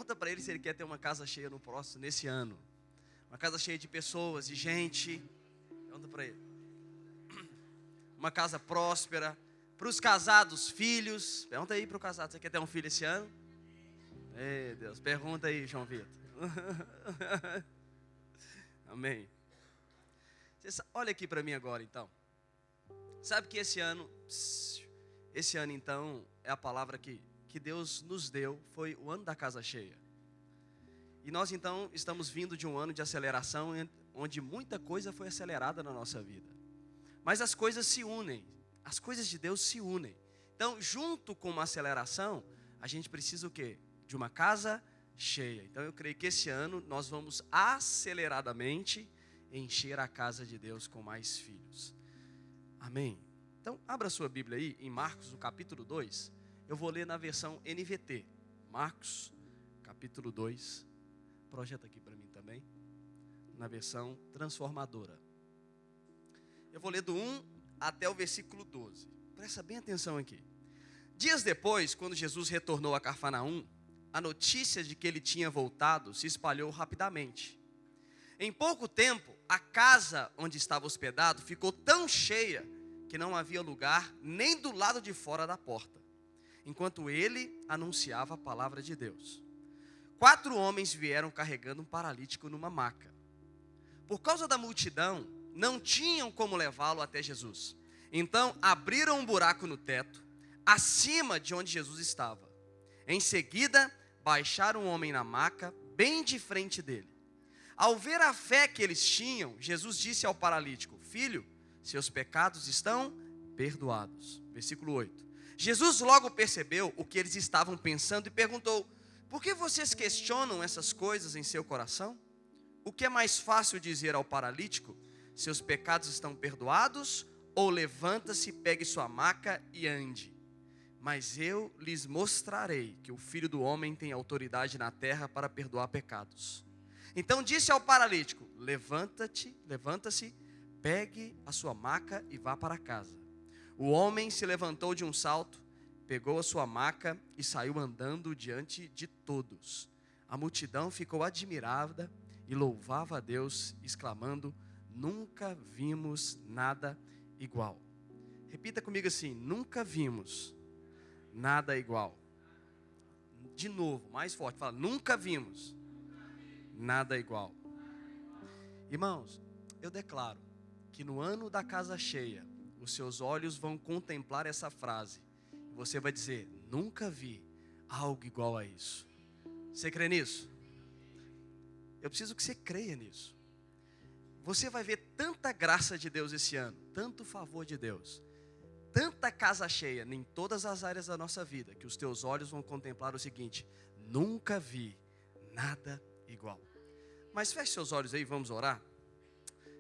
Pergunta para ele se ele quer ter uma casa cheia nesse ano. Uma casa cheia de pessoas, de gente. Pergunta para ele. Uma casa próspera. Para os casados, filhos. Pergunta aí para o casado, você quer ter um filho esse ano? Ei, Deus, pergunta aí, João Vitor. Amém. Olha aqui para mim agora, então. Sabe que esse ano então, é a palavra que Deus nos deu, foi o ano da casa cheia. E nós então estamos vindo de um ano de aceleração, onde muita coisa foi acelerada na nossa vida. Mas as coisas se unem, as coisas de Deus se unem. Então, junto com uma aceleração, a gente precisa o quê? De uma casa cheia. Então, eu creio que esse ano nós vamos aceleradamente encher a casa de Deus com mais filhos. Amém? Então, abra sua Bíblia aí, em Marcos, no capítulo 2. Eu vou ler na versão NVT. Marcos, capítulo 2. Projeta aqui para mim também. Na versão transformadora. Eu vou ler do 1 até o versículo 12. Presta bem atenção aqui. Dias depois, quando Jesus retornou a Cafarnaum, a notícia de que ele tinha voltado se espalhou rapidamente. Em pouco tempo, a casa onde estava hospedado ficou tão cheia que não havia lugar nem do lado de fora da porta, enquanto ele anunciava a palavra de Deus. 4 homens vieram carregando um paralítico numa maca. Por causa da multidão, não tinham como levá-lo até Jesus. Então abriram um buraco no teto, acima de onde Jesus estava. Em seguida, baixaram o homem na maca, bem de frente dele. Ao ver a fé que eles tinham, Jesus disse ao paralítico: filho, seus pecados estão perdoados. Versículo 8. Jesus logo percebeu o que eles estavam pensando e perguntou: por que vocês questionam essas coisas em seu coração? O que é mais fácil dizer ao paralítico: seus pecados estão perdoados? Ou levanta-se, pegue sua maca e ande? Mas eu lhes mostrarei que o Filho do Homem tem autoridade na terra para perdoar pecados. Então disse ao paralítico: levanta-se, pegue a sua maca e vá para casa. O homem se levantou de um salto, pegou a sua maca e saiu andando diante de todos. A multidão ficou admirada e louvava a Deus, exclamando: nunca vimos nada igual. Repita comigo assim: nunca vimos nada igual. De novo, mais forte, fala: nunca vimos nada igual. Irmãos, eu declaro que no ano da casa cheia, os seus olhos vão contemplar essa frase. Você vai dizer: nunca vi algo igual a isso. Você crê nisso? Eu preciso que você creia nisso. Você vai ver tanta graça de Deus esse ano, tanto favor de Deus, tanta casa cheia em todas as áreas da nossa vida, que os teus olhos vão contemplar o seguinte: nunca vi nada igual. Mas feche seus olhos aí, vamos orar?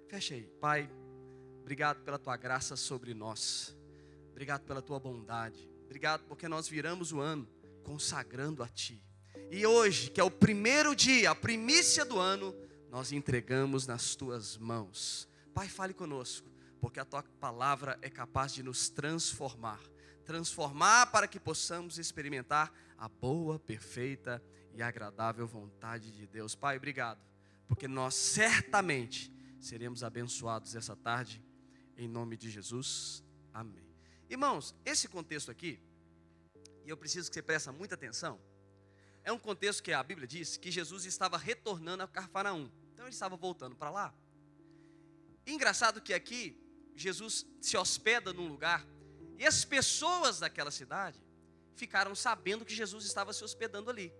Feche aí. Pai, obrigado pela tua graça sobre nós. Obrigado pela tua bondade. Obrigado porque nós viramos o ano consagrando a ti. E hoje, que é o primeiro dia, a primícia do ano, nós entregamos nas tuas mãos. Pai, fale conosco, porque a tua palavra é capaz de nos transformar. Transformar para que possamos experimentar a boa, perfeita e agradável vontade de Deus. Pai, obrigado, porque nós certamente seremos abençoados essa tarde, em nome de Jesus. Amém. Irmãos, esse contexto aqui, e eu preciso que você preste muita atenção, é um contexto que a Bíblia diz que Jesus estava retornando a Cafarnaum. Então ele estava voltando para lá. E engraçado que aqui, Jesus se hospeda num lugar, e as pessoas daquela cidade ficaram sabendo que Jesus estava se hospedando ali.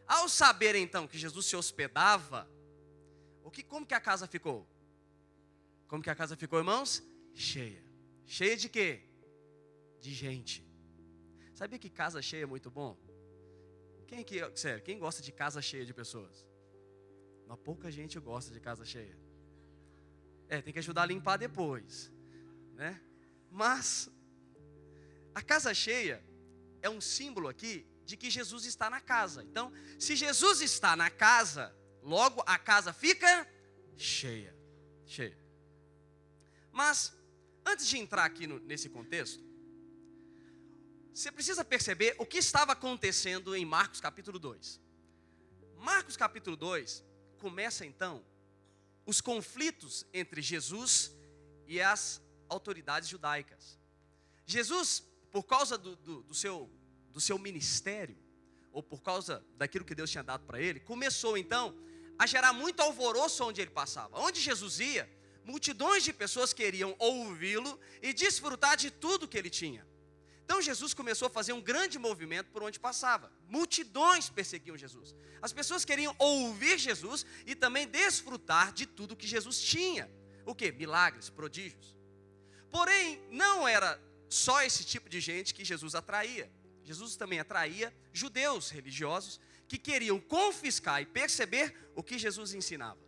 Ao saberem então que Jesus se hospedava, como que a casa ficou? Como que a casa ficou, irmãos? Cheia. Cheia de quê? De gente. Sabia que casa cheia é muito bom? Quem gosta de casa cheia de pessoas? Mas pouca gente gosta de casa cheia. Tem que ajudar a limpar depois, né? Mas a casa cheia é um símbolo aqui de que Jesus está na casa. Então, se Jesus está na casa, logo a casa fica cheia. Cheia. Mas, antes de entrar aqui nesse contexto, você precisa perceber o que estava acontecendo em Marcos capítulo 2. Marcos capítulo 2 começa então os conflitos entre Jesus e as autoridades judaicas. Jesus, por causa do seu ministério, ou por causa daquilo que Deus tinha dado para ele, começou então a gerar muito alvoroço onde ele passava. Onde Jesus ia, multidões de pessoas queriam ouvi-lo e desfrutar de tudo que ele tinha. Então Jesus começou a fazer um grande movimento por onde passava. Multidões perseguiam Jesus. As pessoas queriam ouvir Jesus e também desfrutar de tudo que Jesus tinha. O quê? Milagres, prodígios. Porém, não era só esse tipo de gente que Jesus atraía. Jesus também atraía judeus religiosos que queriam confiscar e perceber o que Jesus ensinava.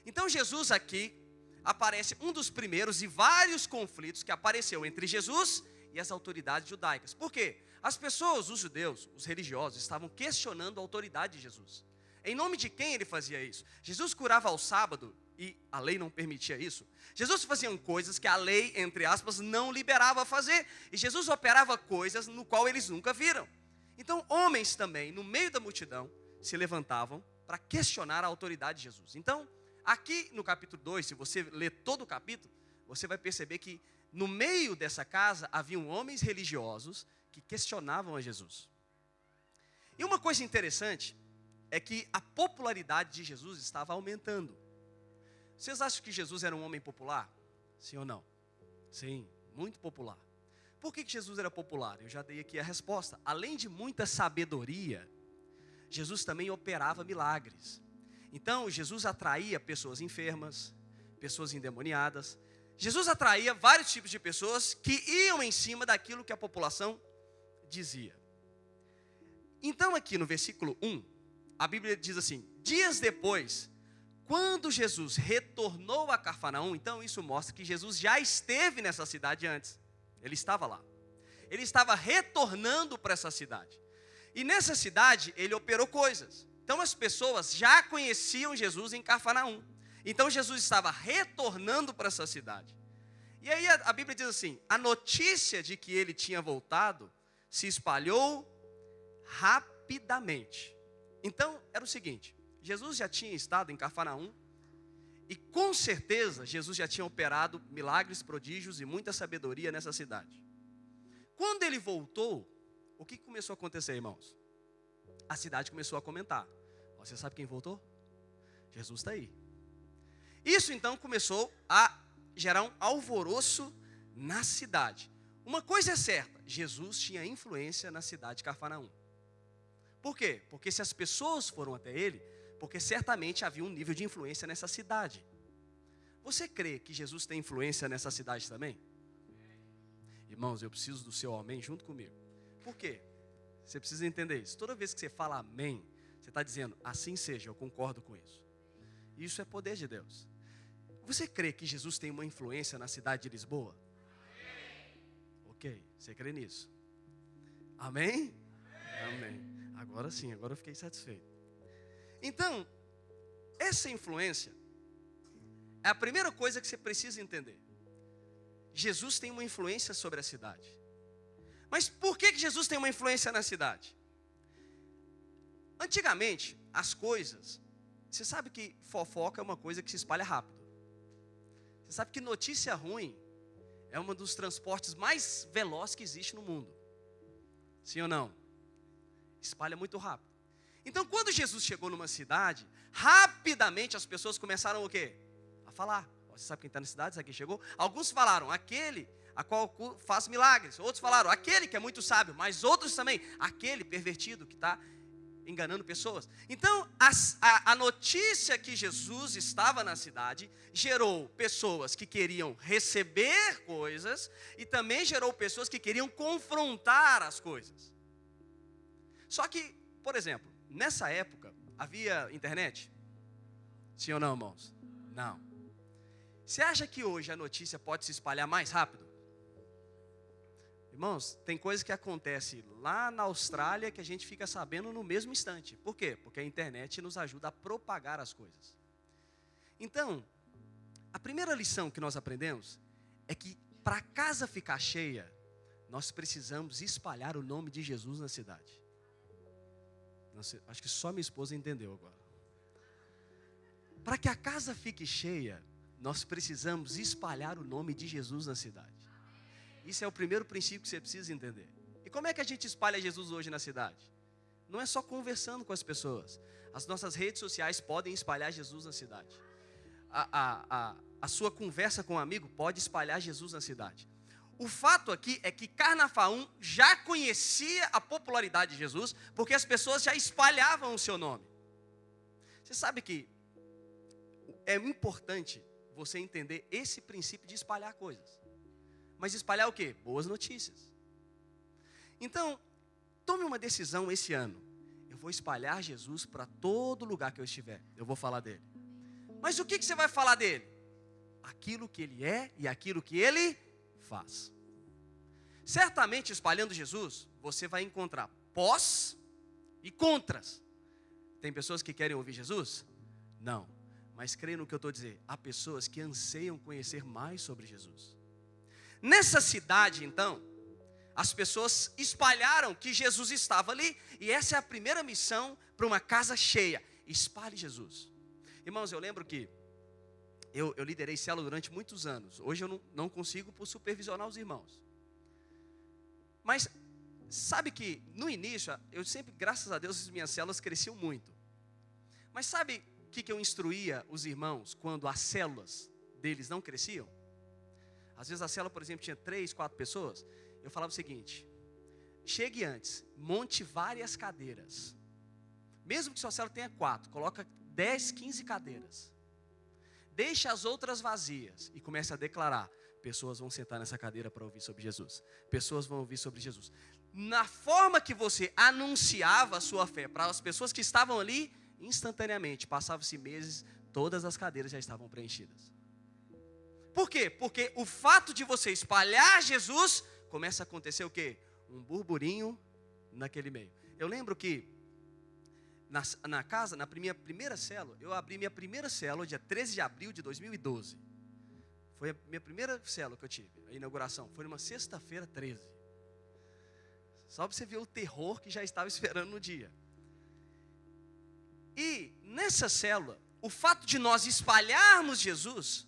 Então Jesus aqui aparece um dos primeiros e vários conflitos que apareceu entre Jesus e as autoridades judaicas. Por quê? As pessoas, os judeus, os religiosos, estavam questionando a autoridade de Jesus. Em nome de quem ele fazia isso? Jesus curava ao sábado e a lei não permitia isso. Jesus fazia coisas que a lei, entre aspas, não liberava a fazer. E Jesus operava coisas no qual eles nunca viram. Então, homens também, no meio da multidão, se levantavam para questionar a autoridade de Jesus. Então, aqui no capítulo 2, se você ler todo o capítulo, você vai perceber que no meio dessa casa haviam homens religiosos que questionavam a Jesus. E uma coisa interessante é que a popularidade de Jesus estava aumentando. Vocês acham que Jesus era um homem popular? Sim ou não? Sim, muito popular. Por que Jesus era popular? Eu já dei aqui a resposta. Além de muita sabedoria, Jesus também operava milagres. Então, Jesus atraía pessoas enfermas, pessoas endemoniadas. Jesus atraía vários tipos de pessoas que iam em cima daquilo que a população dizia. Então, aqui no versículo 1, a Bíblia diz assim: dias depois, quando Jesus retornou a Cafarnaum, então isso mostra que Jesus já esteve nessa cidade antes. Ele estava lá. Ele estava retornando para essa cidade. E nessa cidade, ele operou coisas. Então as pessoas já conheciam Jesus em Cafarnaum. Então Jesus estava retornando para essa cidade. E aí a Bíblia diz assim: a notícia de que ele tinha voltado se espalhou rapidamente. Então era o seguinte: Jesus já tinha estado em Cafarnaum e com certeza Jesus já tinha operado milagres, prodígios e muita sabedoria nessa cidade. Quando ele voltou, o que começou a acontecer, irmãos? A cidade começou a comentar: você sabe quem voltou? Jesus está aí. Isso então começou a gerar um alvoroço na cidade. Uma coisa é certa: Jesus tinha influência na cidade de Cafarnaum. Por quê? Porque se as pessoas foram até ele, porque certamente havia um nível de influência nessa cidade. Você crê que Jesus tem influência nessa cidade também? Irmãos, eu preciso do seu amém junto comigo. Por quê? Você precisa entender isso. Toda vez que você fala amém, você está dizendo: assim seja, eu concordo com isso. Isso é poder de Deus. Você crê que Jesus tem uma influência na cidade de Lisboa? Ok, você crê nisso? Amém? Amém. Agora sim, agora eu fiquei satisfeito. Então, essa influência é a primeira coisa que você precisa entender. Jesus tem uma influência sobre a cidade. Mas por que Jesus tem uma influência na cidade? Antigamente, as coisas... Você sabe que fofoca é uma coisa que se espalha rápido. Você sabe que notícia ruim é um dos transportes mais velozes que existe no mundo. Sim ou não? Espalha muito rápido. Então, quando Jesus chegou numa cidade, rapidamente as pessoas começaram o quê? A falar. Você sabe quem está na cidade? Sabe quem chegou? Alguns falaram: aquele a qual faz milagres. Outros falaram: aquele que é muito sábio. Mas outros também: aquele pervertido que está enganando pessoas. Então, a notícia que Jesus estava na cidade gerou pessoas que queriam receber coisas e também gerou pessoas que queriam confrontar as coisas. Só que, por exemplo, nessa época, havia internet? Sim ou não, irmãos? Não. Você acha que hoje a notícia pode se espalhar mais rápido? Irmãos, tem coisa que acontece lá na Austrália que a gente fica sabendo no mesmo instante. Por quê? Porque a internet nos ajuda a propagar as coisas. Então, a primeira lição que nós aprendemos é que para a casa ficar cheia, nós precisamos espalhar o nome de Jesus na cidade. Não sei, acho que só minha esposa entendeu agora. Para que a casa fique cheia, nós precisamos espalhar o nome de Jesus na cidade. Isso é o primeiro princípio que você precisa entender. E como é que a gente espalha Jesus hoje na cidade? Não é só conversando com as pessoas. As nossas redes sociais podem espalhar Jesus na cidade. A sua conversa com um amigo pode espalhar Jesus na cidade. O fato aqui é que Cafarnaum já conhecia a popularidade de Jesus, porque as pessoas já espalhavam o seu nome. Você sabe que é importante você entender esse princípio de espalhar coisas. Mas espalhar o quê? Boas notícias. Então, tome uma decisão esse ano. Eu vou espalhar Jesus para todo lugar que eu estiver. Eu vou falar dele. Mas o que você vai falar dele? Aquilo que ele é e aquilo que ele faz. Certamente, espalhando Jesus, você vai encontrar pós e contras. Tem pessoas que querem ouvir Jesus? Não. Mas creia no que eu estou dizendo. Há pessoas que anseiam conhecer mais sobre Jesus. Nessa cidade, então, as pessoas espalharam que Jesus estava ali. E essa é a primeira missão para uma casa cheia. Espalhe Jesus. Irmãos, eu lembro que eu liderei célula durante muitos anos. Hoje eu não consigo por supervisionar os irmãos. Mas sabe que no início, eu sempre, graças a Deus, as minhas células cresciam muito. Mas sabe o que eu instruía os irmãos quando as células deles não cresciam? Às vezes a célula, por exemplo, tinha 3, 4 pessoas. Eu falava o seguinte: chegue antes, monte várias cadeiras. Mesmo que sua célula tenha 4, coloca 10, 15 cadeiras. Deixe as outras vazias e comece a declarar: pessoas vão sentar nessa cadeira para ouvir sobre Jesus. Pessoas vão ouvir sobre Jesus. Na forma que você anunciava a sua fé para as pessoas que estavam ali, instantaneamente, passavam-se meses, todas as cadeiras já estavam preenchidas. Por quê? Porque o fato de você espalhar Jesus, começa a acontecer o quê? Um burburinho naquele meio. Eu lembro que na casa, na minha primeira célula, eu abri minha primeira célula dia 13 de abril de 2012. Foi a minha primeira célula que eu tive, a inauguração. Foi numa sexta-feira 13. Só para você ver o terror que já estava esperando no dia. E nessa célula, o fato de nós espalharmos Jesus,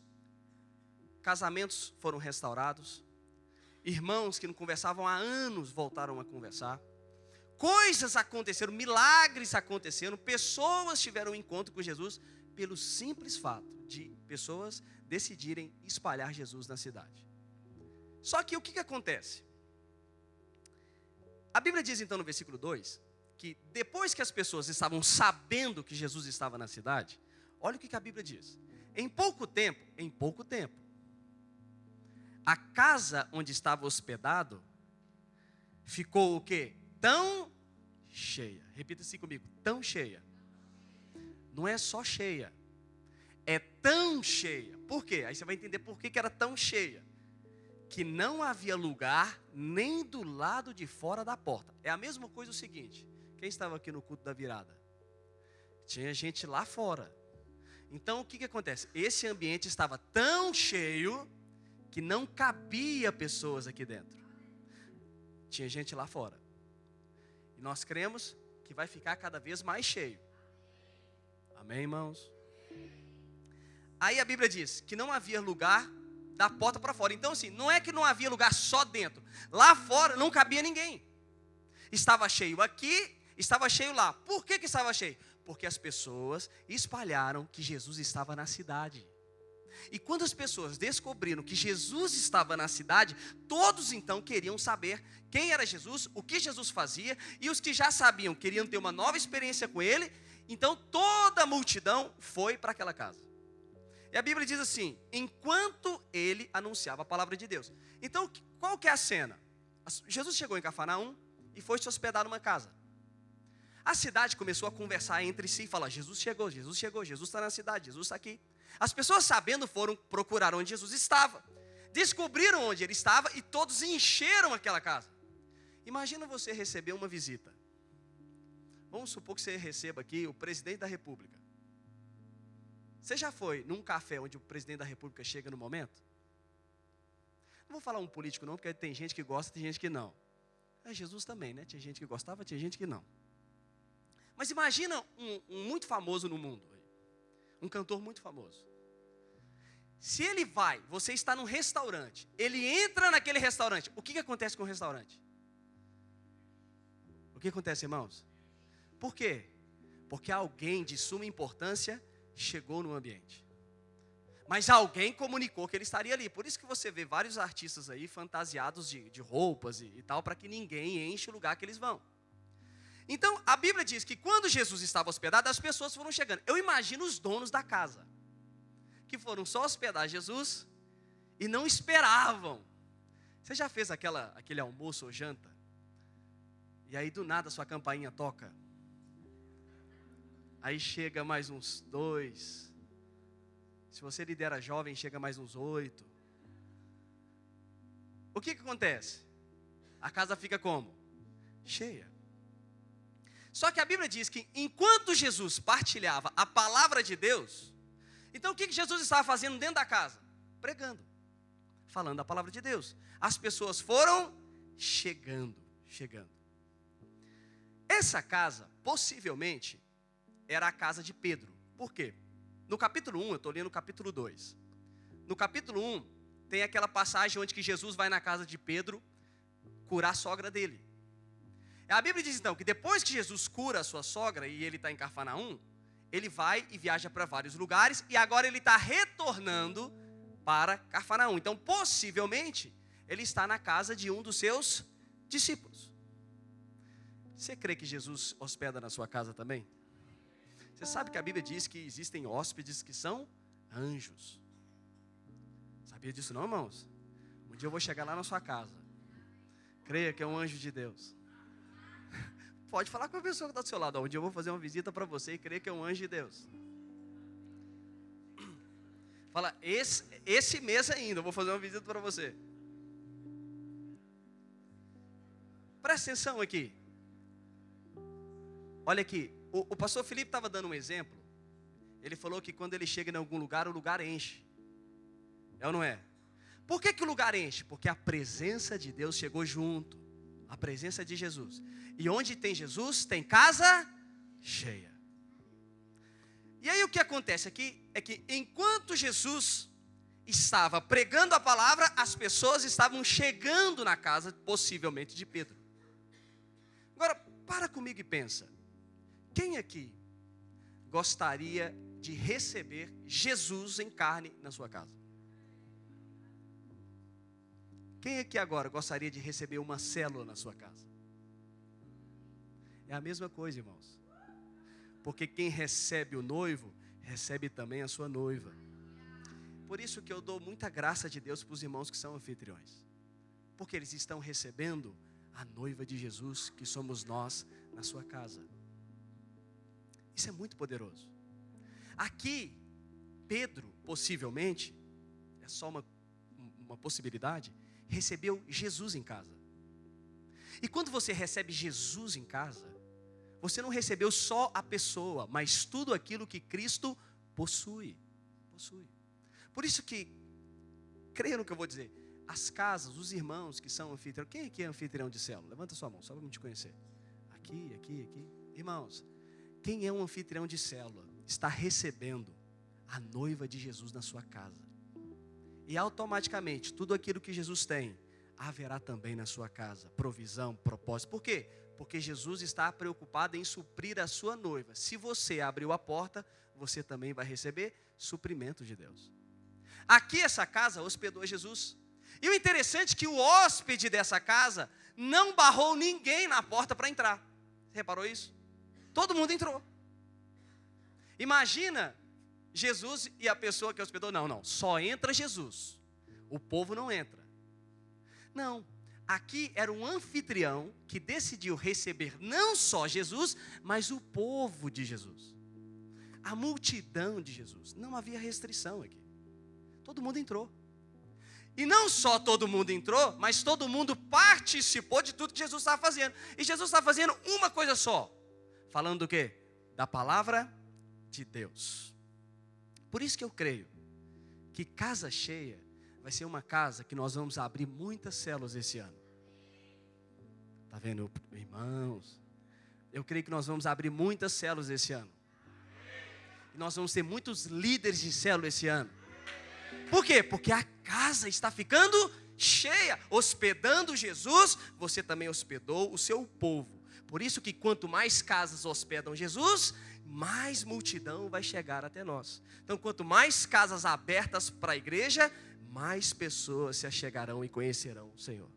casamentos foram restaurados, irmãos que não conversavam há anos voltaram a conversar, coisas aconteceram, milagres aconteceram, pessoas tiveram um encontro com Jesus, pelo simples fato de pessoas decidirem espalhar Jesus na cidade. Só que o que acontece? A Bíblia diz então no versículo 2, que depois que as pessoas estavam sabendo que Jesus estava na cidade, olha o que a Bíblia diz. Em pouco tempo, a casa onde estava hospedado ficou o quê? Tão cheia. Repita assim comigo, tão cheia. Não é só cheia, é tão cheia. Por quê? Aí você vai entender por que era tão cheia. Que não havia lugar nem do lado de fora da porta. É a mesma coisa o seguinte. Quem estava aqui no culto da virada? Tinha gente lá fora. Então o que acontece? Esse ambiente estava tão cheio que não cabia pessoas aqui dentro. Tinha gente lá fora. E nós cremos que vai ficar cada vez mais cheio. Amém, irmãos? Aí a Bíblia diz que não havia lugar da porta para fora. Então assim, não é que não havia lugar só dentro. Lá fora não cabia ninguém. Estava cheio aqui, estava cheio lá. Por que estava cheio? Porque as pessoas espalharam que Jesus estava na cidade. E quando as pessoas descobriram que Jesus estava na cidade, todos então queriam saber quem era Jesus, o que Jesus fazia, e os que já sabiam queriam ter uma nova experiência com ele. Então toda a multidão foi para aquela casa. E a Bíblia diz assim, enquanto ele anunciava a palavra de Deus. Então qual que é a cena? Jesus chegou em Cafarnaum e foi se hospedar numa casa. A cidade começou a conversar entre si e falar: Jesus chegou, Jesus está na cidade, Jesus está aqui. As pessoas, sabendo, foram procurar onde Jesus estava. Descobriram onde ele estava e todos encheram aquela casa. Imagina você receber uma visita. Vamos supor que você receba aqui o presidente da República. Você já foi num café onde o presidente da República chega no momento? Não vou falar um político não, porque tem gente que gosta, tem gente que não. Jesus também, né? Tinha gente que gostava, tinha gente que não. Mas imagina um muito famoso no mundo, um cantor muito famoso. Se ele vai, você está num restaurante, ele entra naquele restaurante, o que acontece com o restaurante? O que acontece, irmãos? Por quê? Porque alguém de suma importância chegou no ambiente. Mas alguém comunicou que ele estaria ali. Por isso que você vê vários artistas aí fantasiados de roupas e tal, para que ninguém enche o lugar que eles vão. Então, a Bíblia diz que quando Jesus estava hospedado, as pessoas foram chegando. Eu imagino os donos da casa, que foram só hospedar Jesus e não esperavam. Você já fez aquele almoço ou janta? E aí do nada sua campainha toca. Aí chega mais uns 2. Se você lidera jovem, chega mais uns 8. O que acontece? A casa fica como? Cheia. Só que a Bíblia diz que enquanto Jesus partilhava a palavra de Deus, então o que Jesus estava fazendo dentro da casa? Pregando, falando a palavra de Deus. As pessoas foram chegando. Essa casa, possivelmente, era a casa de Pedro. Por quê? No capítulo 1, eu estou lendo o capítulo 2. No capítulo 1, tem aquela passagem onde que Jesus vai na casa de Pedro curar a sogra dele. A Bíblia diz então que depois que Jesus cura a sua sogra e ele está em Cafarnaum, ele vai e viaja para vários lugares e agora ele está retornando para Cafarnaum. Então, possivelmente, ele está na casa de um dos seus discípulos. Você crê que Jesus hospeda na sua casa também? Você sabe que a Bíblia diz que existem hóspedes que são anjos. Sabia disso não, irmãos? Um dia eu vou chegar lá na sua casa. Creia que é um anjo de Deus. Pode falar com a pessoa que está do seu lado. Um dia eu vou fazer uma visita para você e creia que é um anjo de Deus. Fala, esse mês ainda eu vou fazer uma visita para você. Presta atenção aqui. Olha aqui. O pastor Felipe estava dando um exemplo. Ele falou que quando ele chega em algum lugar, o lugar enche. É ou não é? Por que o lugar enche? Porque a presença de Deus chegou junto. A presença de Jesus. E onde tem Jesus, tem casa cheia. E aí o que acontece aqui é que enquanto Jesus estava pregando a palavra, as pessoas estavam chegando na casa, possivelmente de Pedro. Agora, para comigo e pensa. Quem aqui gostaria de receber Jesus em carne na sua casa? Quem aqui agora gostaria de receber uma célula na sua casa? É a mesma coisa, irmãos. Porque quem recebe o noivo, recebe também a sua noiva. Por isso que eu dou muita graça de Deus para os irmãos que são anfitriões. Porque eles estão recebendo a noiva de Jesus, que somos nós, na sua casa. Isso é muito poderoso. Aqui, Pedro, possivelmente, é só uma possibilidade, recebeu Jesus em casa. E quando você recebe Jesus em casa, você não recebeu só a pessoa, mas tudo aquilo que Cristo possui. Por isso que, creia no que eu vou dizer, as casas, os irmãos que são anfitriões, quem aqui é anfitrião de célula? Levanta sua mão, só para me te conhecer. Aqui. Irmãos, quem é um anfitrião de célula está recebendo a noiva de Jesus na sua casa. E automaticamente, tudo aquilo que Jesus tem, haverá também na sua casa. Provisão, propósito. Por quê? Porque Jesus está preocupado em suprir a sua noiva. Se você abriu a porta, você também vai receber suprimento de Deus. Aqui essa casa hospedou Jesus. E o interessante é que o hóspede dessa casa não barrou ninguém na porta para entrar. Você reparou isso? Todo mundo entrou. Imagina Jesus e a pessoa que hospedou. Não, só entra Jesus. O povo não entra. Não, aqui era um anfitrião que decidiu receber não só Jesus, mas o povo de Jesus. A multidão de Jesus. Não havia restrição aqui. Todo mundo entrou. E não só todo mundo entrou, mas todo mundo participou de tudo que Jesus estava fazendo. E Jesus estava fazendo uma coisa só. Falando do quê? Da palavra de Deus. Por isso que eu creio que casa cheia vai ser uma casa que nós vamos abrir muitas células esse ano. Está vendo, irmãos? Eu creio que nós vamos abrir muitas células esse ano. E nós vamos ter muitos líderes de célula esse ano. Por quê? Porque a casa está ficando cheia. Hospedando Jesus, você também hospedou o seu povo. Por isso que quanto mais casas hospedam Jesus, mais multidão vai chegar até nós. Então, quanto mais casas abertas para a igreja, mais pessoas se achegarão e conhecerão o Senhor.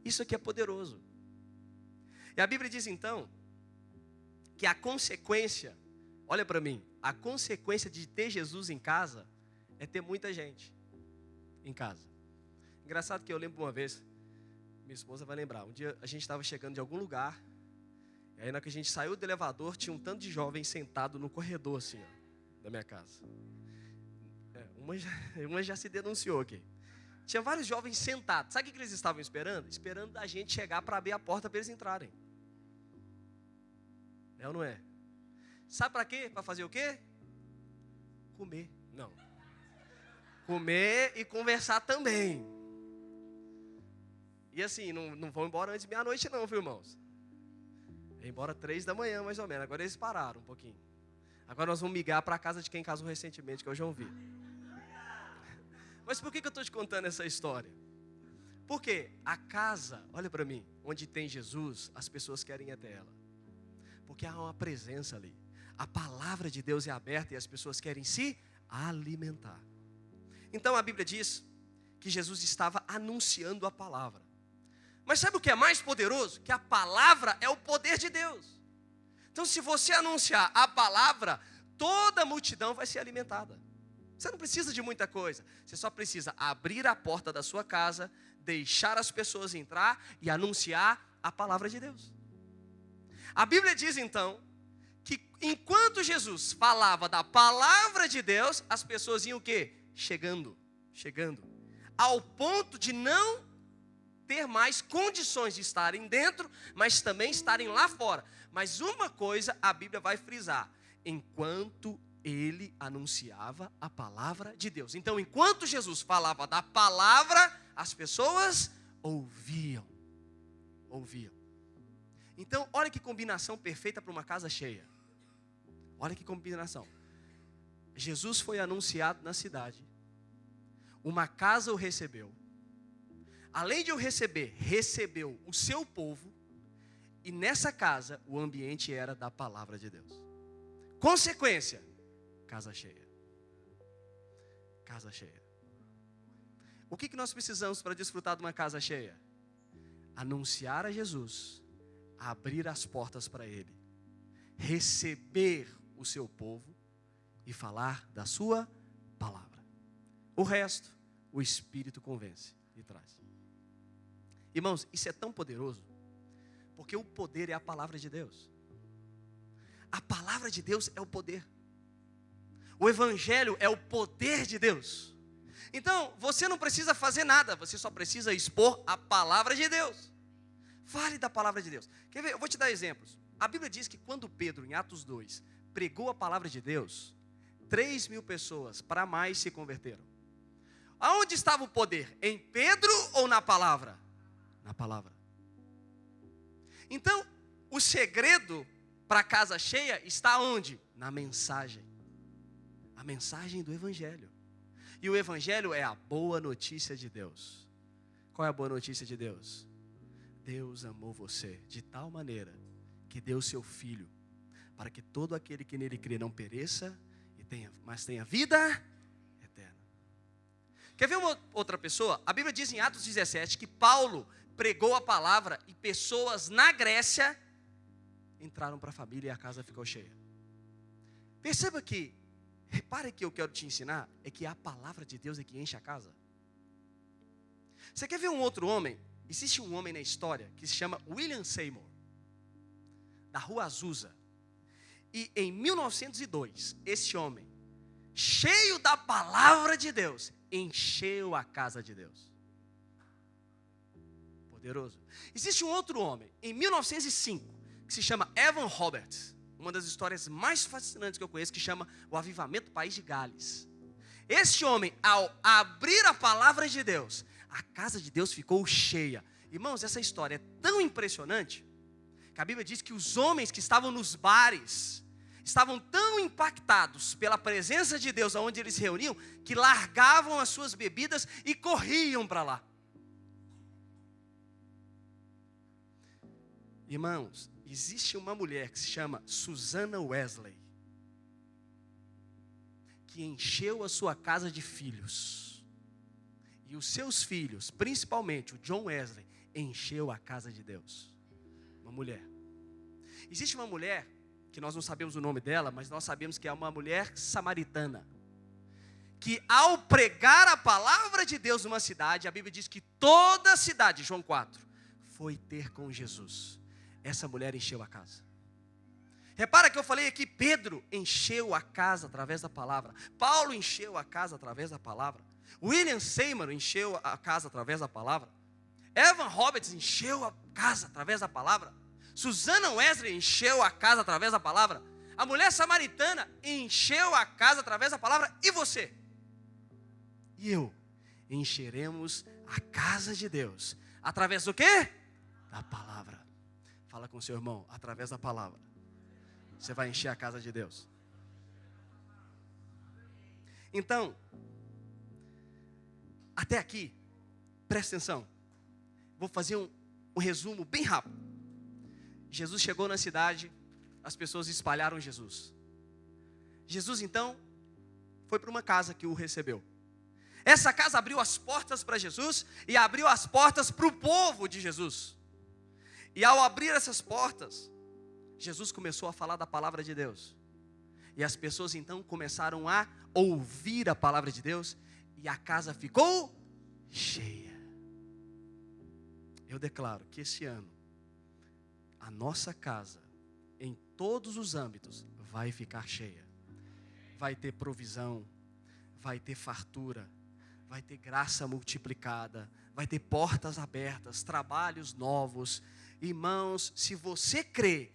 Isso aqui é poderoso. E a Bíblia diz então, que a consequência, olha para mim, a consequência de ter Jesus em casa, é ter muita gente em casa. Engraçado que eu lembro uma vez, minha esposa vai lembrar, um dia a gente estava chegando de algum lugar, e aí na hora que a gente saiu do elevador, tinha um tanto de jovens sentados no corredor assim, ó, da minha casa. Uma já se denunciou aqui. Tinha vários jovens sentados. Sabe o que eles estavam esperando? Esperando a gente chegar para abrir a porta para eles entrarem. É ou não é? Sabe para quê? Para fazer o quê? Comer. Não. Comer e conversar também. E assim, não vão embora antes de meia-noite não, viu, irmãos? Vão embora 3 da manhã, mais ou menos. Agora eles pararam um pouquinho. Agora nós vamos migrar para a casa de quem casou recentemente, que é o João Vitor. Mas por que eu estou te contando essa história? Porque a casa, olha para mim, onde tem Jesus, as pessoas querem ir até ela. Porque há uma presença ali. A palavra de Deus é aberta e as pessoas querem se alimentar. Então a Bíblia diz que Jesus estava anunciando a palavra. Mas sabe o que é mais poderoso? Que a palavra é o poder de Deus. Então se você anunciar a palavra, toda a multidão vai ser alimentada. Você não precisa de muita coisa. Você só precisa abrir a porta da sua casa, deixar as pessoas entrar e anunciar a palavra de Deus. A Bíblia diz então que enquanto Jesus falava da palavra de Deus, as pessoas iam o quê? Chegando, ao ponto de não ter mais condições de estarem dentro, mas também estarem lá fora. Mas uma coisa a Bíblia vai frisar: enquanto ele anunciava a palavra de Deus. Então, enquanto Jesus falava da palavra, as pessoas ouviam. Então, olha que combinação perfeita para uma casa cheia. Olha que combinação. Jesus foi anunciado na cidade. Uma casa o recebeu. Além de o receber, recebeu o seu povo. E nessa casa, o ambiente era da palavra de Deus. Consequência: casa cheia. Casa cheia. O que nós precisamos para desfrutar de uma casa cheia? Anunciar a Jesus, abrir as portas para Ele, receber o seu povo e falar da sua palavra. O resto, o Espírito convence e traz. Irmãos, isso é tão poderoso, porque o poder é a palavra de Deus. A palavra de Deus é o poder. O Evangelho é o poder de Deus. Então, você não precisa fazer nada, você só precisa expor a palavra de Deus. Fale da palavra de Deus. Quer ver? Eu vou te dar exemplos. A Bíblia diz que quando Pedro, em Atos 2, pregou a palavra de Deus, 3.000 pessoas para mais se converteram. Aonde estava o poder? Em Pedro ou na palavra? Na palavra. Então, o segredo para a casa cheia está onde? Na mensagem. A mensagem do Evangelho. E o Evangelho é a boa notícia de Deus. Qual é a boa notícia de Deus? Deus amou você de tal maneira que deu seu Filho, para que todo aquele que nele crê não pereça, mas tenha vida eterna. Quer ver uma outra pessoa? A Bíblia diz em Atos 17 que Paulo pregou a palavra e pessoas na Grécia entraram para a família e a casa ficou cheia. Perceba que, repare que eu quero te ensinar, é que a palavra de Deus é que enche a casa. Você quer ver um outro homem? Existe um homem na história que se chama William Seymour, da Rua Azusa. E em 1902, esse homem, cheio da palavra de Deus, encheu a casa de Deus. Poderoso. Existe um outro homem, em 1905, que se chama Evan Roberts. Uma das histórias mais fascinantes que eu conheço, que chama o Avivamento do País de Gales. Este homem, ao abrir a palavra de Deus, a casa de Deus ficou cheia. Irmãos, essa história é tão impressionante Que a Bíblia diz que os homens que estavam nos bares estavam tão impactados pela presença de Deus aonde eles se reuniam, que largavam as suas bebidas e corriam para lá. Irmãos, existe uma mulher que se chama Susanna Wesley, que encheu a sua casa de filhos. E os seus filhos, principalmente o John Wesley, encheu a casa de Deus. Uma mulher. Existe uma mulher, que nós não sabemos o nome dela, mas nós sabemos que é uma mulher samaritana, que ao pregar a palavra de Deus numa cidade, a Bíblia diz que toda a cidade, João 4, foi ter com Jesus. Essa mulher encheu a casa. Repara que eu falei aqui, Pedro encheu a casa através da palavra. Paulo encheu a casa através da palavra. William Seymour encheu a casa através da palavra. Evan Roberts encheu a casa através da palavra. Susanna Wesley encheu a casa através da palavra. A mulher samaritana encheu a casa através da palavra. E você? E eu? Encheremos a casa de Deus. Através do quê? Da palavra. Fala com seu irmão, através da palavra. Você vai encher a casa de Deus. Então, até aqui, presta atenção. Vou fazer um resumo bem rápido. Jesus chegou na cidade, as pessoas espalharam Jesus. Jesus então foi para uma casa que o recebeu. Essa casa abriu as portas para Jesus e abriu as portas para o povo de Jesus. E ao abrir essas portas, Jesus começou a falar da palavra de Deus. E as pessoas então começaram a ouvir a palavra de Deus e a casa ficou cheia. Eu declaro que esse ano a nossa casa, em todos os âmbitos, vai ficar cheia. Vai ter provisão, vai ter fartura, vai ter graça multiplicada, vai ter portas abertas, trabalhos novos. Irmãos, se você crê,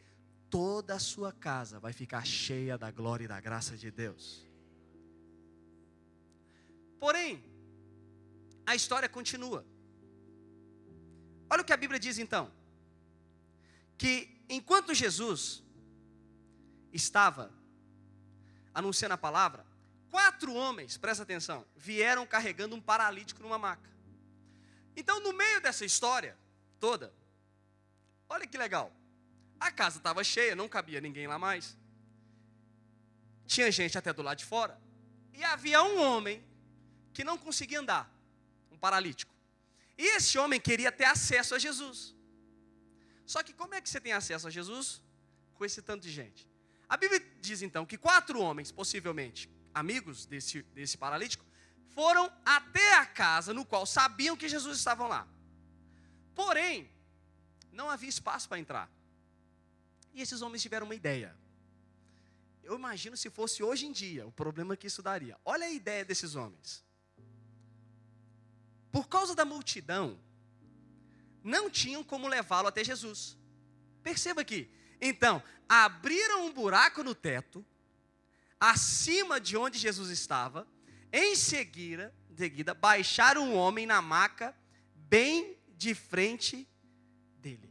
toda a sua casa vai ficar cheia da glória e da graça de Deus. Porém, a história continua. Olha o que a Bíblia diz então. Que enquanto Jesus estava anunciando a palavra, 4 homens, presta atenção, vieram carregando um paralítico numa maca. Então, no meio dessa história toda, olha que legal, a casa estava cheia, não cabia ninguém lá mais. Tinha gente até do lado de fora. E havia um homem que não conseguia andar, um paralítico. E esse homem queria ter acesso a Jesus. Só que como é que você tem acesso a Jesus com esse tanto de gente? A Bíblia diz então que 4 homens, possivelmente amigos desse paralítico, foram até a casa no qual sabiam que Jesus estava lá. Porém, não havia espaço para entrar. E esses homens tiveram uma ideia. Eu imagino se fosse hoje em dia, o problema que isso daria. Olha a ideia desses homens. Por causa da multidão, não tinham como levá-lo até Jesus. Perceba aqui. Então, abriram um buraco no teto, acima de onde Jesus estava. Em seguida, baixaram um homem na maca, bem de frente dele.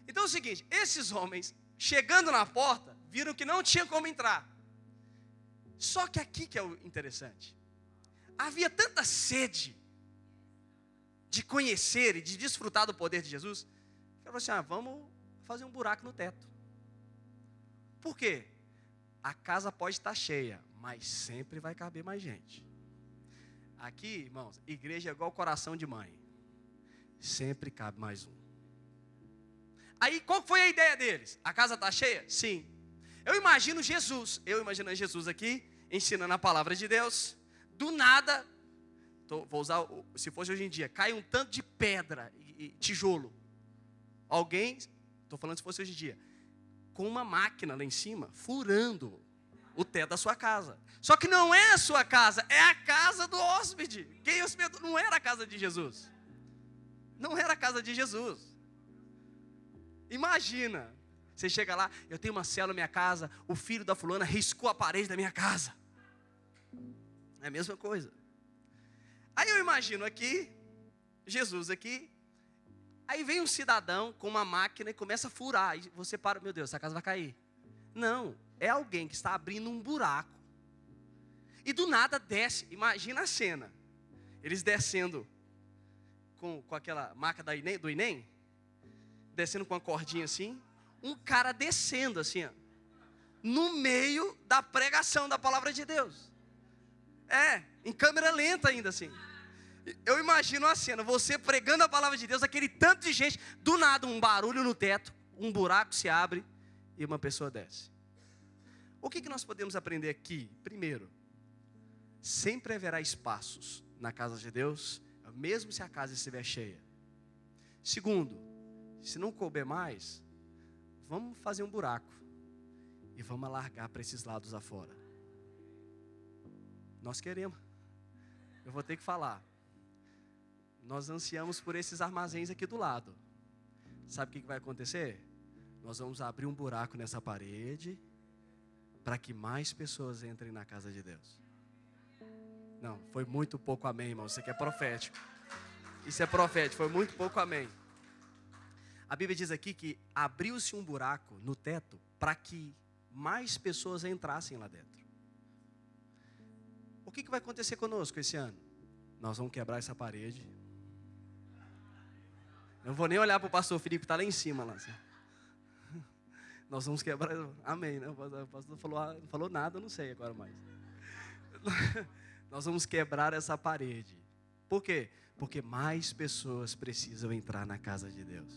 Então é o seguinte, esses homens, chegando na porta, viram que não tinha como entrar. Só que aqui que é o interessante. Havia tanta sede de conhecer e de desfrutar do poder de Jesus, que eu falei assim, vamos fazer um buraco no teto. Por quê? A casa pode estar cheia, mas sempre vai caber mais gente. Aqui, irmãos, igreja é igual coração de mãe. Sempre cabe mais um. Aí, qual foi a ideia deles? A casa está cheia? Sim. Eu imaginando Jesus aqui, ensinando a palavra de Deus. Do nada, vou usar, se fosse hoje em dia, cai um tanto de pedra e tijolo. Alguém, estou falando se fosse hoje em dia, com uma máquina lá em cima, furando o teto da sua casa. Só que não é a sua casa, é a casa do hóspede. Quem hospedou não era a casa de Jesus. Não era a casa de Jesus. Imagina, você chega lá, eu tenho uma célula na minha casa, o filho da fulana riscou a parede da minha casa. É a mesma coisa. Aí eu imagino aqui, Jesus aqui, Aí vem um cidadão com uma máquina e começa a furar. E você para, meu Deus, essa casa vai cair. Não, é alguém que está abrindo um buraco. E do nada desce, imagina a cena. Eles descendo com aquela maca do Enem, descendo com uma cordinha assim, um cara descendo assim, ó, no meio da pregação da palavra de Deus. Em câmera lenta ainda assim. Eu imagino a cena, você pregando a palavra de Deus, aquele tanto de gente, do nada um barulho no teto, um buraco se abre e uma pessoa desce. O que nós podemos aprender aqui? Primeiro, sempre haverá espaços na casa de Deus, mesmo se a casa estiver cheia. Segundo, se não couber mais, vamos fazer um buraco e vamos alargar para esses lados afora. Nós queremos. Eu vou ter que falar. Nós ansiamos por esses armazéns aqui do lado. Sabe o que vai acontecer? Nós vamos abrir um buraco nessa parede para que mais pessoas entrem na casa de Deus. Não, foi muito pouco amém, irmão. Isso aqui é profético. Isso é profético, foi muito pouco amém. A Bíblia diz aqui que abriu-se um buraco no teto para que mais pessoas entrassem lá dentro. O que vai acontecer conosco esse ano? Nós vamos quebrar essa parede. Não vou nem olhar para o pastor Felipe, está lá em cima. Lá, assim. Nós vamos quebrar. Amém, né? O pastor não falou nada, eu não sei agora mais. Nós vamos quebrar essa parede. Por quê? Porque mais pessoas precisam entrar na casa de Deus.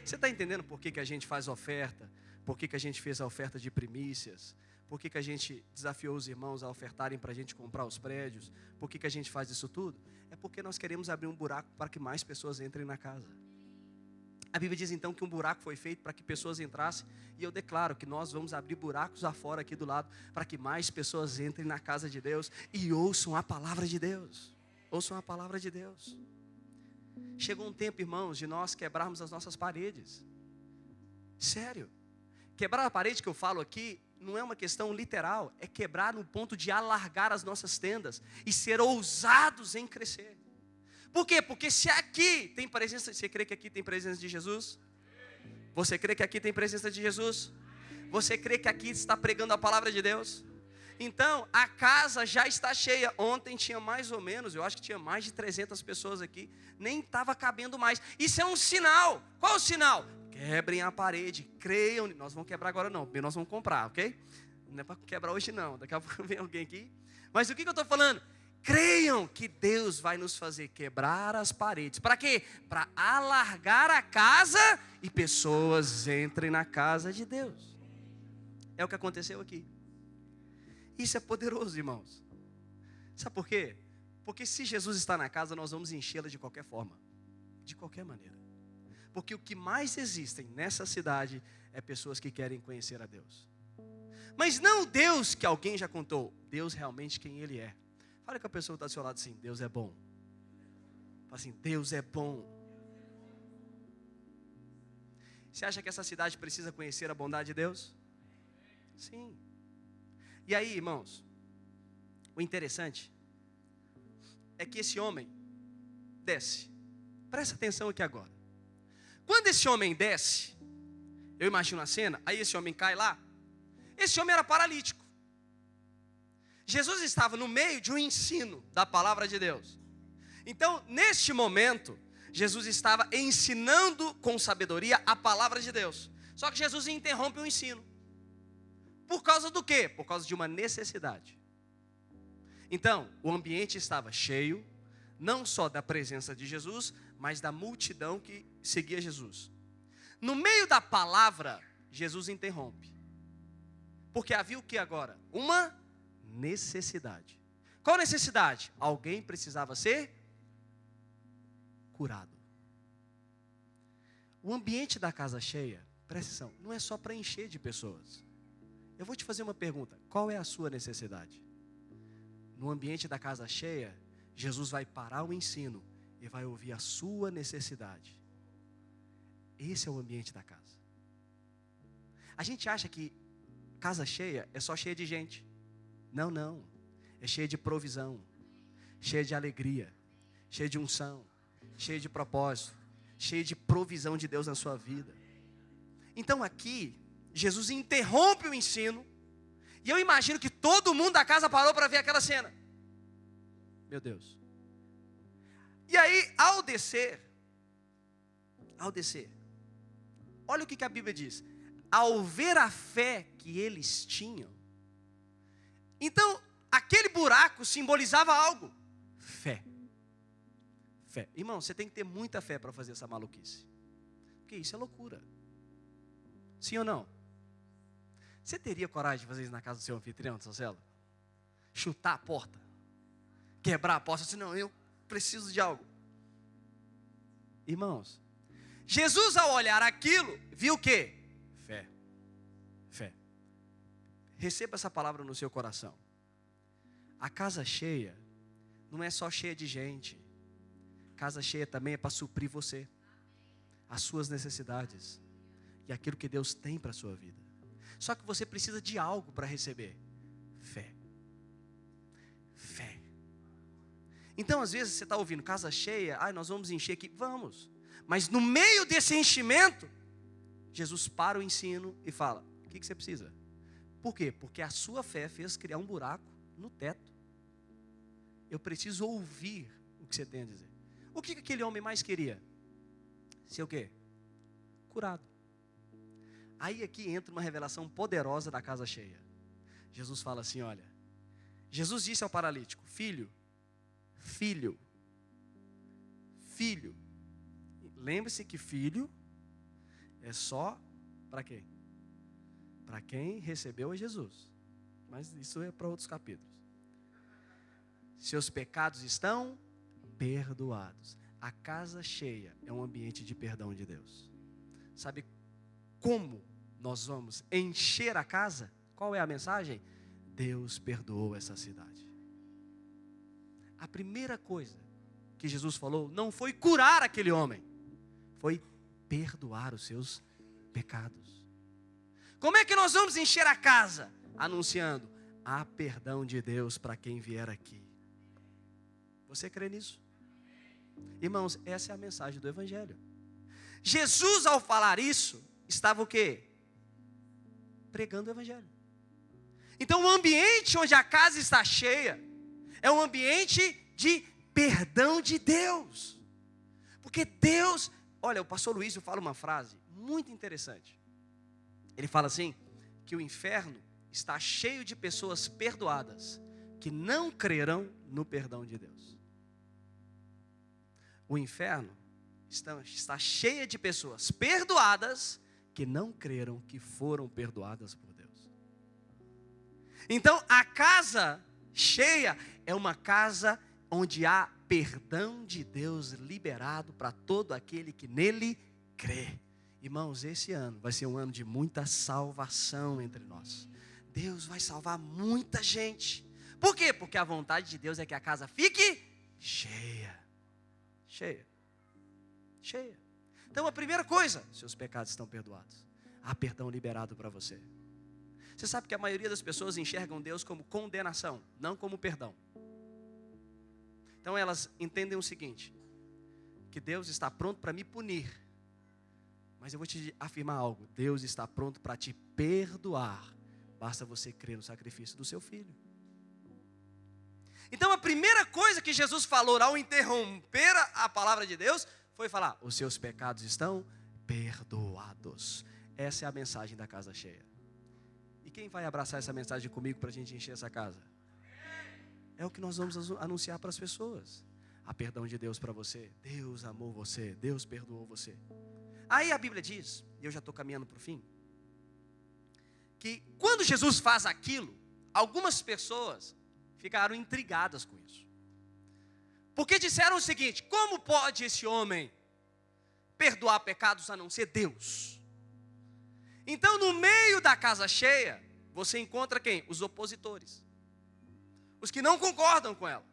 Você está entendendo por que a gente faz oferta? Por que a gente fez a oferta de primícias? Por que a gente desafiou os irmãos a ofertarem para a gente comprar os prédios? Por que a gente faz isso tudo? É porque nós queremos abrir um buraco para que mais pessoas entrem na casa. A Bíblia diz então que um buraco foi feito para que pessoas entrassem. E eu declaro que nós vamos abrir buracos afora aqui do lado para que mais pessoas entrem na casa de Deus e ouçam a palavra de Deus. Ouçam a palavra de Deus. Chegou um tempo, irmãos, de nós quebrarmos as nossas paredes. Sério. Quebrar a parede que eu falo aqui não é uma questão literal, é quebrar no ponto de alargar as nossas tendas e ser ousados em crescer. Por quê? Porque se aqui tem presença, você crê que aqui tem presença de Jesus? Você crê que aqui tem presença de Jesus? Você crê que aqui está pregando a palavra de Deus? Então, a casa já está cheia. Ontem tinha mais ou menos, eu acho que tinha mais de 300 pessoas aqui, nem estava cabendo mais. Isso é um sinal. Qual é o sinal? Quebrem a parede, creiam. Nós vamos quebrar agora não, porque nós vamos comprar, ok? Não é para quebrar hoje não, daqui a pouco vem alguém aqui. Mas o que eu estou falando? Creiam que Deus vai nos fazer quebrar as paredes. Para quê? Para alargar a casa e pessoas entrem na casa de Deus. É o que aconteceu aqui. Isso é poderoso, irmãos. Sabe por quê? Porque se Jesus está na casa, nós vamos enchê-la de qualquer forma. De qualquer maneira. Porque o que mais existem nessa cidade é pessoas que querem conhecer a Deus. Mas não o Deus que alguém já contou. Deus realmente quem Ele é. Fala com a pessoa que está do seu lado assim, Deus é bom. Fala assim, Deus é bom. Você acha que essa cidade precisa conhecer a bondade de Deus? Sim. E aí, irmãos, o interessante é que esse homem desce. Presta atenção aqui agora. Quando esse homem desce, eu imagino a cena, aí esse homem cai lá. Esse homem era paralítico. Jesus estava no meio de um ensino da palavra de Deus. Então, neste momento, Jesus estava ensinando com sabedoria a palavra de Deus. Só que Jesus interrompe o ensino. Por causa do quê? Por causa de uma necessidade. Então, o ambiente estava cheio, não só da presença de Jesus, mas da multidão que seguia Jesus. No meio da palavra, Jesus interrompe. Porque havia o que agora? Uma necessidade. Qual necessidade? Alguém precisava ser curado. O ambiente da casa cheia, presta atenção, não é só para encher de pessoas. Eu vou te fazer uma pergunta. Qual é a sua necessidade? No ambiente da casa cheia, Jesus vai parar o ensino e vai ouvir a sua necessidade. Esse é o ambiente da casa. A gente acha que casa cheia é só cheia de gente. Não, não. É cheia de provisão, cheia de alegria, cheia de unção, cheia de propósito, cheia de provisão de Deus na sua vida. Então aqui, Jesus interrompe o ensino, e eu imagino que todo mundo da casa parou para ver aquela cena. Meu Deus. E aí, ao descer, olha o que a Bíblia diz. Ao ver a fé que eles tinham, então, aquele buraco simbolizava algo. Fé. Fé. Irmão, você tem que ter muita fé para fazer essa maluquice. Porque isso é loucura. Sim ou não? Você teria coragem de fazer isso na casa do seu anfitrião, da sua célula? Chutar a porta? Quebrar a porta? Assim, não, eu preciso de algo. Irmãos, Jesus ao olhar aquilo, viu o quê? Fé. Fé. Receba essa palavra no seu coração. A casa cheia não é só cheia de gente. Casa cheia também é para suprir você, as suas necessidades e aquilo que Deus tem para a sua vida. Só que você precisa de algo para receber. Fé. Fé. Então às vezes você está ouvindo casa cheia, nós vamos encher aqui, vamos. Mas no meio desse enchimento, Jesus para o ensino e fala, o que você precisa? Por quê? Porque a sua fé fez criar um buraco no teto. Eu preciso ouvir o que você tem a dizer. O que aquele homem mais queria? Ser o quê? Curado. Aí aqui entra uma revelação poderosa da casa cheia. Jesus fala assim, olha. Jesus disse ao paralítico, filho. Lembre-se que filho é só para quem? Para quem recebeu a Jesus. Mas isso é para outros capítulos. Seus pecados estão perdoados. A casa cheia é um ambiente de perdão de Deus. Sabe como nós vamos encher a casa? Qual é a mensagem? Deus perdoou essa cidade. A primeira coisa que Jesus falou não foi curar aquele homem, foi perdoar os seus pecados. Como é que nós vamos encher a casa? Anunciando, há perdão de Deus para quem vier aqui. Você crê nisso? Irmãos, essa é a mensagem do Evangelho. Jesus, ao falar isso, estava o quê? Pregando o Evangelho. Então, o ambiente onde a casa está cheia é um ambiente de perdão de Deus. Porque Deus... Olha, o pastor Luiz fala uma frase muito interessante. Ele fala assim, que o inferno está cheio de pessoas perdoadas que não crerão no perdão de Deus. O inferno está cheio de pessoas perdoadas que não creram que foram perdoadas por Deus. Então, a casa cheia é uma casa onde há perdão de Deus liberado para todo aquele que nele crê. Irmãos, esse ano vai ser um ano de muita salvação entre nós. Deus vai salvar muita gente. Por quê? Porque a vontade de Deus é que a casa fique cheia. Cheia. Cheia. Então a primeira coisa, seus pecados estão perdoados. Há perdão liberado para você. Você sabe que a maioria das pessoas enxergam Deus como condenação, não como perdão. Então elas entendem o seguinte, que Deus está pronto para me punir. Mas eu vou te afirmar algo, Deus está pronto para te perdoar. Basta você crer no sacrifício do seu filho. Então a primeira coisa que Jesus falou ao interromper a palavra de Deus foi falar, os seus pecados estão perdoados. Essa é a mensagem da casa cheia. E quem vai abraçar essa mensagem comigo para a gente encher essa casa? É o que nós vamos anunciar para as pessoas. Há perdão de Deus para você. Deus amou você, Deus perdoou você. Aí a Bíblia diz, e eu já estou caminhando para o fim, que quando Jesus faz aquilo, algumas pessoas ficaram intrigadas com isso. Porque disseram o seguinte, como pode esse homem perdoar pecados a não ser Deus? Então no meio da casa cheia, você encontra quem? Os opositores. Os que não concordam com ela.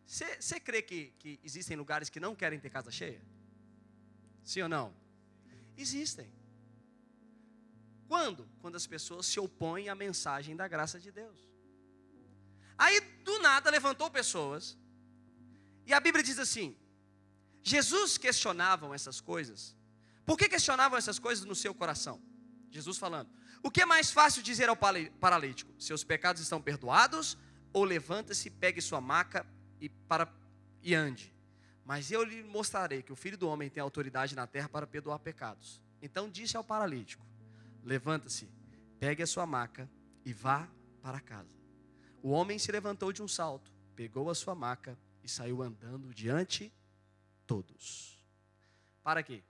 Você crê que existem lugares que não querem ter casa cheia? Sim ou não? Existem. Quando? Quando as pessoas se opõem à mensagem da graça de Deus. Aí do nada levantou pessoas. E a Bíblia diz assim, Jesus questionavam essas coisas. Por que questionavam essas coisas no seu coração? Jesus falando: o que é mais fácil dizer ao paralítico? Seus pecados estão perdoados? Ou levanta-se, pegue sua maca e ande? Mas eu lhe mostrarei que o Filho do Homem tem autoridade na terra para perdoar pecados. Então disse ao paralítico: levanta-se, pegue a sua maca e vá para casa. O homem se levantou de um salto, pegou a sua maca e saiu andando diante de todos. Para quê?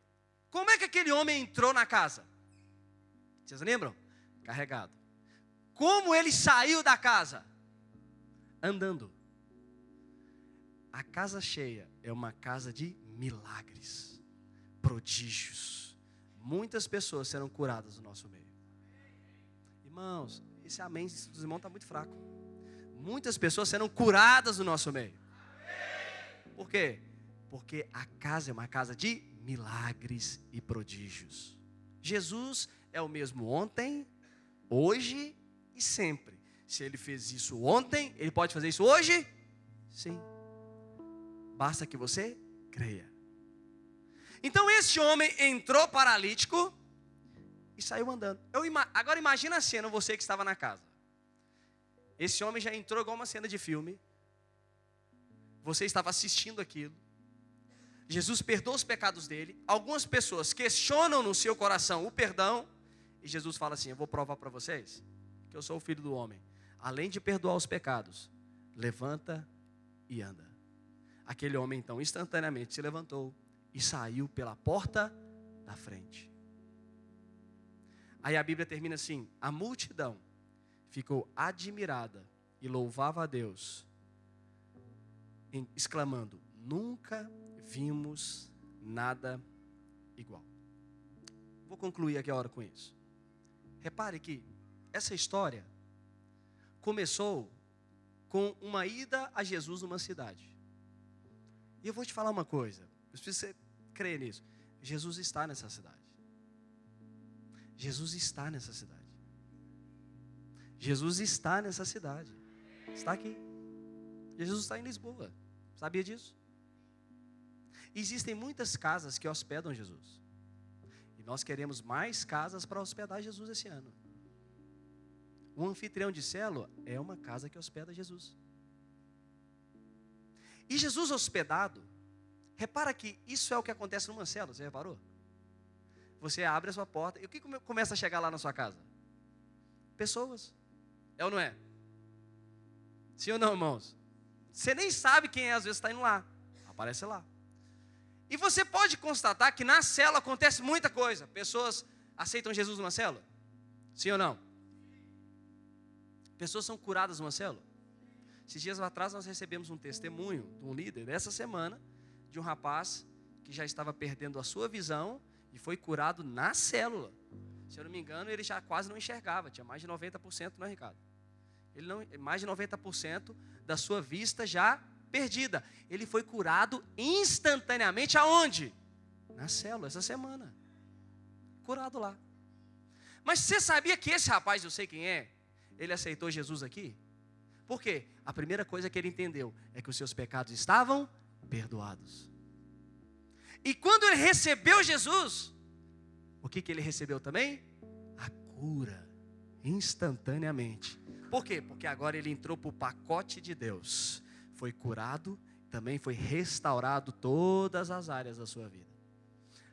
Como é que aquele homem entrou na casa? Vocês lembram? Carregado. Como ele saiu da casa? Andando. A casa cheia é uma casa de milagres, prodígios. Muitas pessoas serão curadas no nosso meio. Irmãos, esse amém dos irmãos está muito fraco. Muitas pessoas serão curadas no nosso meio. Por quê? Porque a casa é uma casa de milagres e prodígios. Jesus é o mesmo ontem, hoje e sempre. Se ele fez isso ontem, ele pode fazer isso hoje? Sim. Basta que você creia. Então esse homem entrou paralítico e saiu andando. Agora imagina a cena, você que estava na casa. Esse homem já entrou igual uma cena de filme. Você estava assistindo aquilo. Jesus perdoa os pecados dele. Algumas pessoas questionam no seu coração o perdão. E Jesus fala assim: eu vou provar para vocês que eu sou o Filho do Homem. Além de perdoar os pecados, levanta e anda. Aquele homem então instantaneamente se levantou e saiu pela porta da frente. Aí a Bíblia termina assim: a multidão ficou admirada e louvava a Deus, exclamando: nunca vimos nada igual. Vou concluir aqui a hora com isso. Repare que essa história começou com uma ida a Jesus numa cidade. E eu vou te falar uma coisa, eu preciso você crer nisso. Jesus está nessa cidade. Jesus está nessa cidade. Jesus está nessa cidade. Está aqui. Jesus está em Lisboa. Sabia disso? Existem muitas casas que hospedam Jesus. E nós queremos mais casas para hospedar Jesus esse ano. O anfitrião de célula é uma casa que hospeda Jesus. E Jesus hospedado, repara que isso é o que acontece numa célula, você reparou? Você abre a sua porta, e o que começa a chegar lá na sua casa? Pessoas. É ou não é? Sim ou não, irmãos? Você nem sabe quem é, às vezes está indo lá. Aparece lá. E você pode constatar que na célula acontece muita coisa. Pessoas aceitam Jesus numa célula? Sim ou não? Pessoas são curadas numa célula? Esses dias atrás nós recebemos um testemunho de um líder dessa semana, de um rapaz que já estava perdendo a sua visão e foi curado na célula. Se eu não me engano, ele já quase não enxergava, tinha mais de 90%, não é, Ricardo? Mais de 90% da sua vista já perdida. Ele foi curado instantaneamente aonde? Na célula, essa semana. Curado lá. Mas você sabia que esse rapaz, eu sei quem é, ele aceitou Jesus aqui? Por quê? A primeira coisa que ele entendeu é que os seus pecados estavam perdoados. E quando ele recebeu Jesus, o que ele recebeu também? A cura, instantaneamente. Por quê? Porque agora ele entrou para o pacote de Deus. Foi curado, também foi restaurado todas as áreas da sua vida.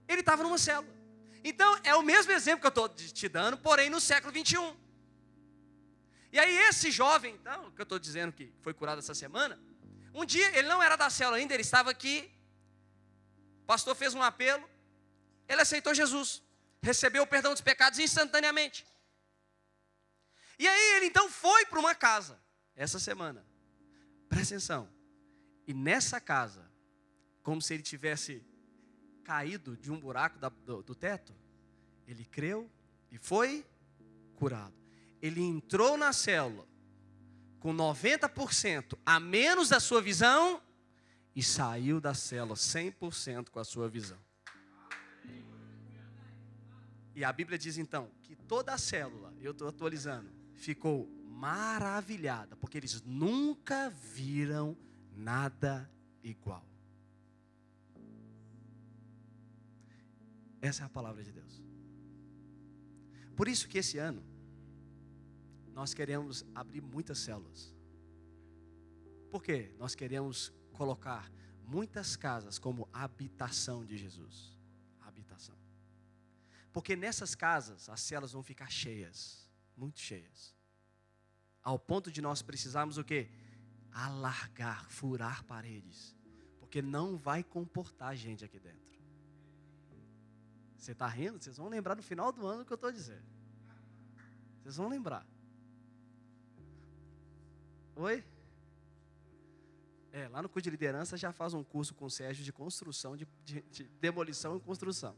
Ele estava numa célula. Então, é o mesmo exemplo que eu estou te dando, porém no século 21. E aí esse jovem, então, que eu estou dizendo que foi curado essa semana, um dia ele não era da célula ainda, ele estava aqui, o pastor fez um apelo, ele aceitou Jesus, recebeu o perdão dos pecados instantaneamente. E aí ele então foi para uma casa, essa semana, presta atenção, e nessa casa, como se ele tivesse caído de um buraco do teto, ele creu e foi curado. Ele entrou na célula com 90% a menos da sua visão e saiu da célula 100% com a sua visão. E a Bíblia diz então que toda a célula, eu estou atualizando, ficou maravilhada, porque eles nunca viram nada igual. Essa é a palavra de Deus. Por isso que esse ano, nós queremos abrir muitas células. Por quê? Nós queremos colocar muitas casas como habitação de Jesus. Habitação. Porque nessas casas, as células vão ficar cheias. Muito cheias. Ao ponto de nós precisarmos o quê? Alargar, furar paredes. Porque não vai comportar gente aqui dentro. Você está rindo? Vocês vão lembrar no final do ano o que eu estou dizendo. Vocês vão lembrar. Oi? Lá no curso de liderança já faz um curso com o Sérgio de construção, de demolição e construção.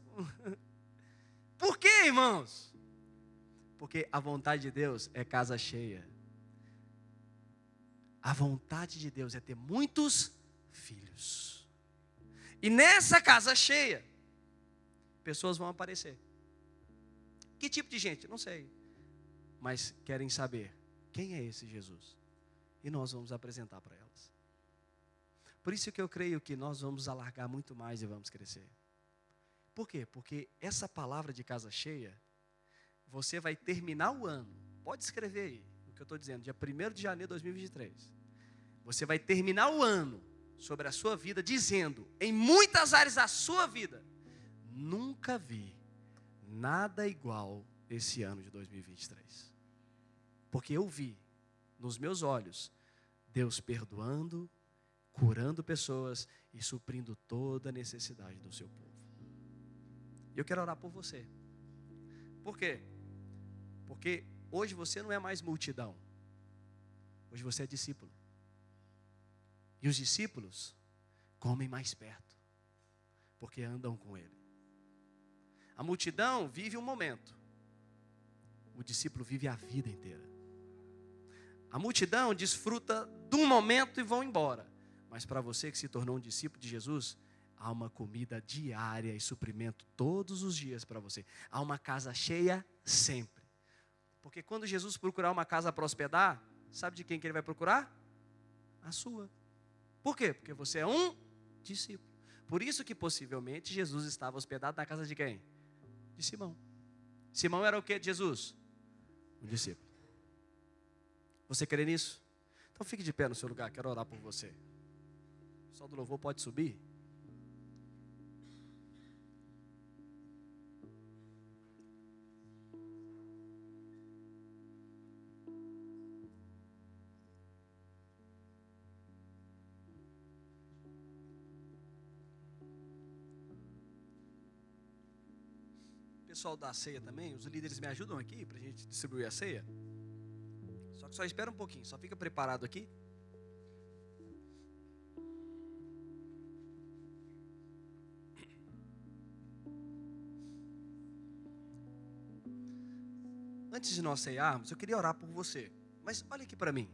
Por quê, irmãos? Porque a vontade de Deus é casa cheia. A vontade de Deus é ter muitos filhos. E nessa casa cheia, pessoas vão aparecer. Que tipo de gente? Não sei. Mas querem saber quem é esse Jesus. E nós vamos apresentar para elas. Por isso que eu creio que nós vamos alargar muito mais e vamos crescer. Por quê? Porque essa palavra de casa cheia, você vai terminar o ano. Pode escrever aí o que eu estou dizendo, dia 1º de janeiro de 2023. Você vai terminar o ano sobre a sua vida dizendo, em muitas áreas da sua vida, nunca vi nada igual esse ano de 2023. Porque eu vi nos meus olhos Deus perdoando, curando pessoas e suprindo toda a necessidade do seu povo. E eu quero orar por você. Por quê? Porque hoje você não é mais multidão. Hoje você é discípulo. E os discípulos comem mais perto, porque andam com ele. A multidão vive um momento. O discípulo vive a vida inteira. A multidão desfruta de um momento e vão embora. Mas para você que se tornou um discípulo de Jesus, há uma comida diária e suprimento todos os dias para você. Há uma casa cheia sempre. Porque quando Jesus procurar uma casa para hospedar, sabe de quem que ele vai procurar? A sua. Por quê? Porque você é um discípulo. Por isso que possivelmente Jesus estava hospedado na casa de quem? De Simão. Simão era o que de Jesus? Um discípulo. Você crê nisso? Então fique de pé no seu lugar, quero orar por você. O pessoal do louvor pode subir? Pessoal da ceia também, os líderes me ajudam aqui para a gente distribuir a ceia. Só que só espera um pouquinho, só fica preparado aqui. Antes de nós ceiarmos, eu queria orar por você. Mas olha aqui para mim.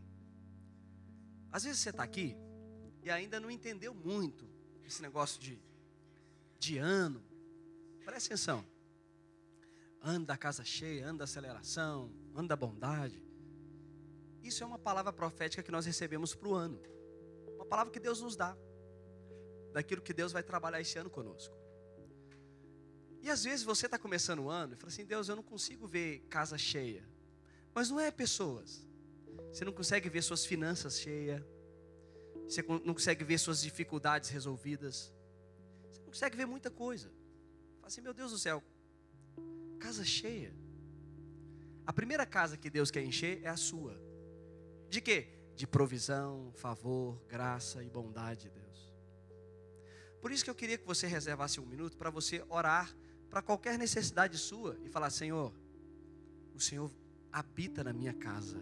Às vezes você está aqui e ainda não entendeu muito esse negócio de ano. Presta atenção. Ano da casa cheia, ano da aceleração, ano da bondade. Isso é uma palavra profética que nós recebemos para o ano. Uma palavra que Deus nos dá. Daquilo que Deus vai trabalhar esse ano conosco. E às vezes você está começando o ano e fala assim, Deus, eu não consigo ver casa cheia. Mas não é pessoas. Você não consegue ver suas finanças cheias. Você não consegue ver suas dificuldades resolvidas. Você não consegue ver muita coisa. Fala assim, meu Deus do céu. Casa cheia. A primeira casa que Deus quer encher é a sua. De quê? De provisão, favor, graça e bondade de Deus. Por isso que eu queria que você reservasse um minuto para você orar para qualquer necessidade sua e falar, Senhor, o Senhor habita na minha casa.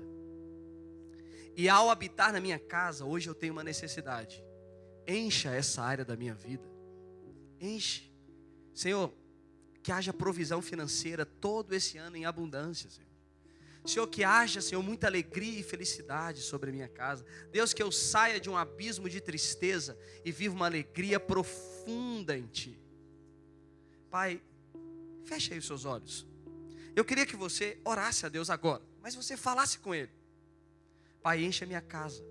E ao habitar na minha casa, hoje eu tenho uma necessidade. Encha essa área da minha vida. Enche. Senhor, que haja provisão financeira todo esse ano em abundância, Senhor. Senhor, que haja, Senhor, muita alegria e felicidade sobre a minha casa. Deus, que eu saia de um abismo de tristeza e viva uma alegria profunda em Ti. Pai, feche aí os seus olhos. Eu queria que você orasse a Deus agora, mas você falasse com Ele. Pai, enche a minha casa.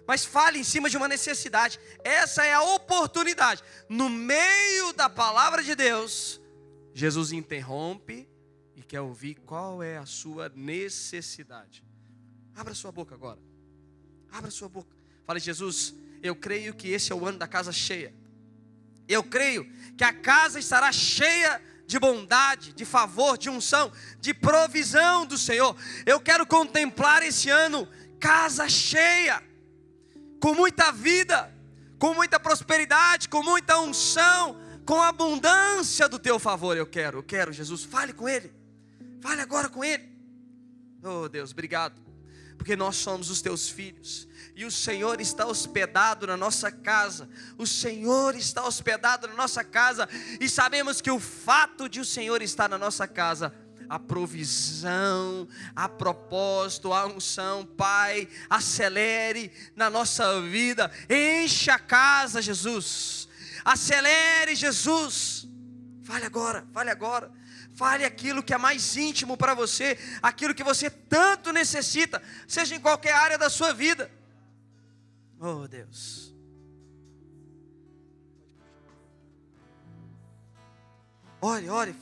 Mas fale em cima de uma necessidade. Essa é a oportunidade. No meio da palavra de Deus, Jesus interrompe e quer ouvir qual é a sua necessidade. Abra sua boca agora. Abra sua boca. Fale: Jesus, eu creio que esse é o ano da casa cheia. Eu creio que a casa estará cheia de bondade, de favor, de unção, de provisão do Senhor. Eu quero contemplar esse ano casa cheia, com muita vida, com muita prosperidade, com muita unção, com abundância do teu favor. Eu quero, Jesus, fale com Ele. Fale agora com Ele. Oh Deus, obrigado, porque nós somos os teus filhos, e o Senhor está hospedado na nossa casa. O Senhor está hospedado na nossa casa, e sabemos que o fato de o Senhor estar na nossa casa, a provisão, a propósito, a unção, Pai, acelere na nossa vida, enche a casa, Jesus, acelere, Jesus. Fale agora, fale agora. Fale aquilo que é mais íntimo para você, aquilo que você tanto necessita, seja em qualquer área da sua vida. Oh Deus. Ore, ore, fale.